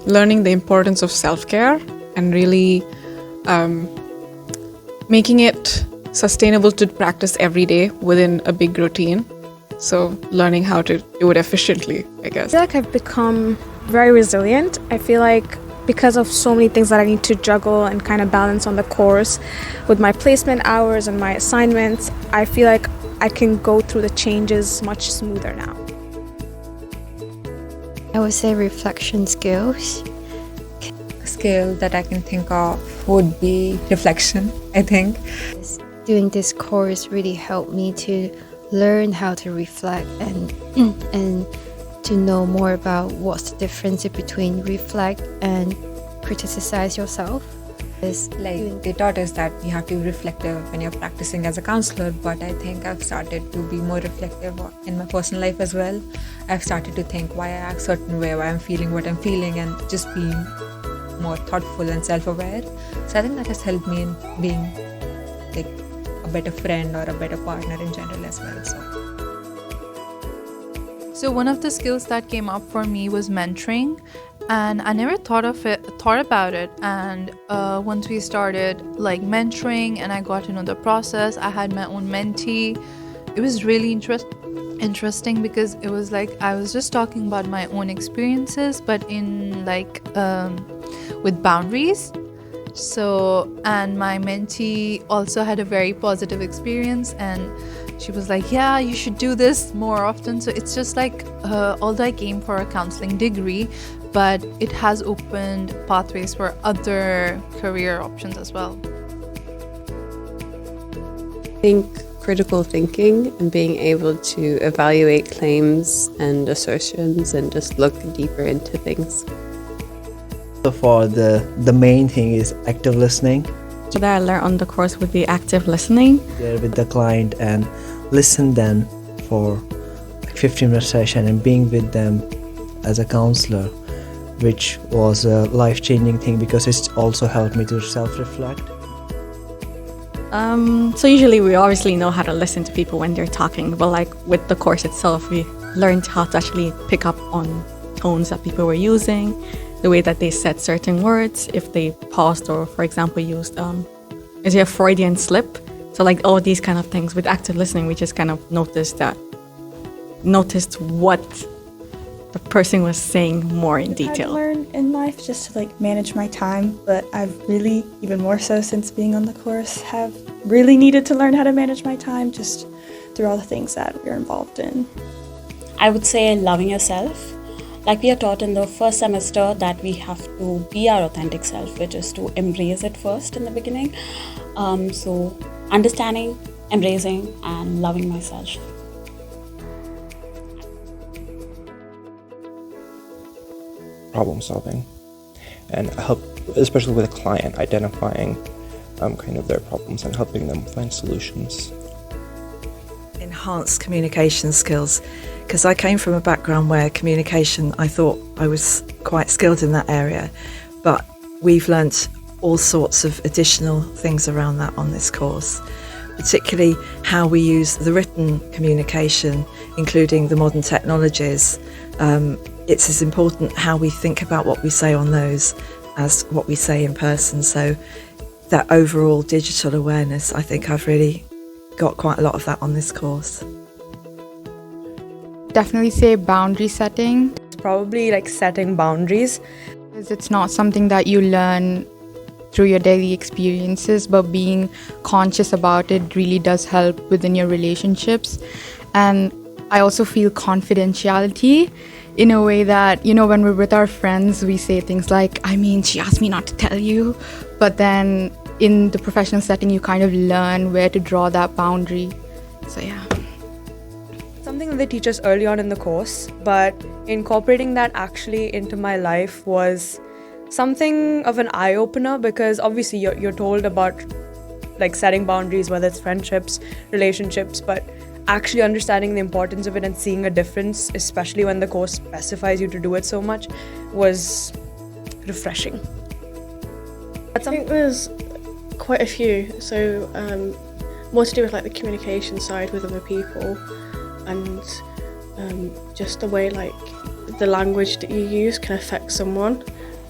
learning the importance of self-care and really making it sustainable to practice every day within a big routine. So learning how to do it efficiently, I guess. I feel like I've become very resilient. I feel like because of so many things that I need to juggle and kind of balance on the course with my placement hours and my assignments, I feel like I can go through the changes much smoother now. I would say reflection skills. A skill that I can think of would be reflection, I think. Doing this course really helped me to learn how to reflect and to know more about what's the difference between reflect and criticize yourself. Like they taught us that you have to be reflective when you're practicing as a counselor, but I think I've started to be more reflective in my personal life as well. I've started to think why I act certain way, why I'm feeling what I'm feeling, and just being more thoughtful and self-aware. So I think that has helped me in being like a better friend or a better partner in general as well. So one of the skills that came up for me was mentoring, and I never thought about it. And once we started like mentoring and I got to know the process, I had my own mentee. It was really interesting because it was like I was just talking about my own experiences, but in like with boundaries. So, and my mentee also had a very positive experience, and she was like, yeah, you should do this more often. So it's just like, although I came for a counseling degree, but it has opened pathways for other career options as well. I think critical thinking and being able to evaluate claims and assertions and just look deeper into things. So far, the main thing is active listening. So that I learned on the course would be active listening. There with the client and listen then for like 15-minute session and being with them as a counselor, which was a life-changing thing because it's also helped me to self-reflect. So usually we obviously know how to listen to people when they're talking, but like with the course itself, we learned how to actually pick up on tones that people were using, the way that they said certain words, if they paused or, for example, used, is there a Freudian slip? So like all these kind of things with active listening, we just kind of noticed what the person was saying more in detail. I've learned in life just to like manage my time, but I've really, even more so since being on the course, have really needed to learn how to manage my time just through all the things that we're involved in. I would say loving yourself. Like we are taught in the first semester that we have to be our authentic self, which is to embrace it first in the beginning. So understanding, embracing, and loving myself. Problem solving and help, especially with a client, identifying kind of their problems and helping them find solutions. Enhanced communication skills, because I came from a background where communication, I thought I was quite skilled in that area, but we've learnt all sorts of additional things around that on this course, particularly how we use the written communication, including the modern technologies. It's as important how we think about what we say on those as what we say in person. So that overall digital awareness, I think I've really got quite a lot of that on this course. Definitely say boundary setting. It's probably like setting boundaries. Because it's not something that you learn through your daily experiences, but being conscious about it really does help within your relationships. And I also feel confidentiality in a way that, you know, when we're with our friends, we say things like, I mean, she asked me not to tell you. But then in the professional setting, you kind of learn where to draw that boundary. So yeah. Something that they teach us early on in the course, but incorporating that actually into my life was something of an eye-opener, because obviously you're told about like setting boundaries, whether it's friendships, relationships, but actually understanding the importance of it and seeing a difference, especially when the course specifies you to do it so much, was refreshing. I think there's quite a few, so more to do with like the communication side with other people, and just the way like the language that you use can affect someone,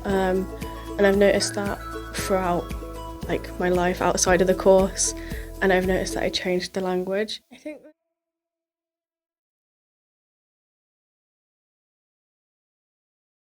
and I've noticed that throughout like my life outside of the course, and I've noticed that I changed the language. I think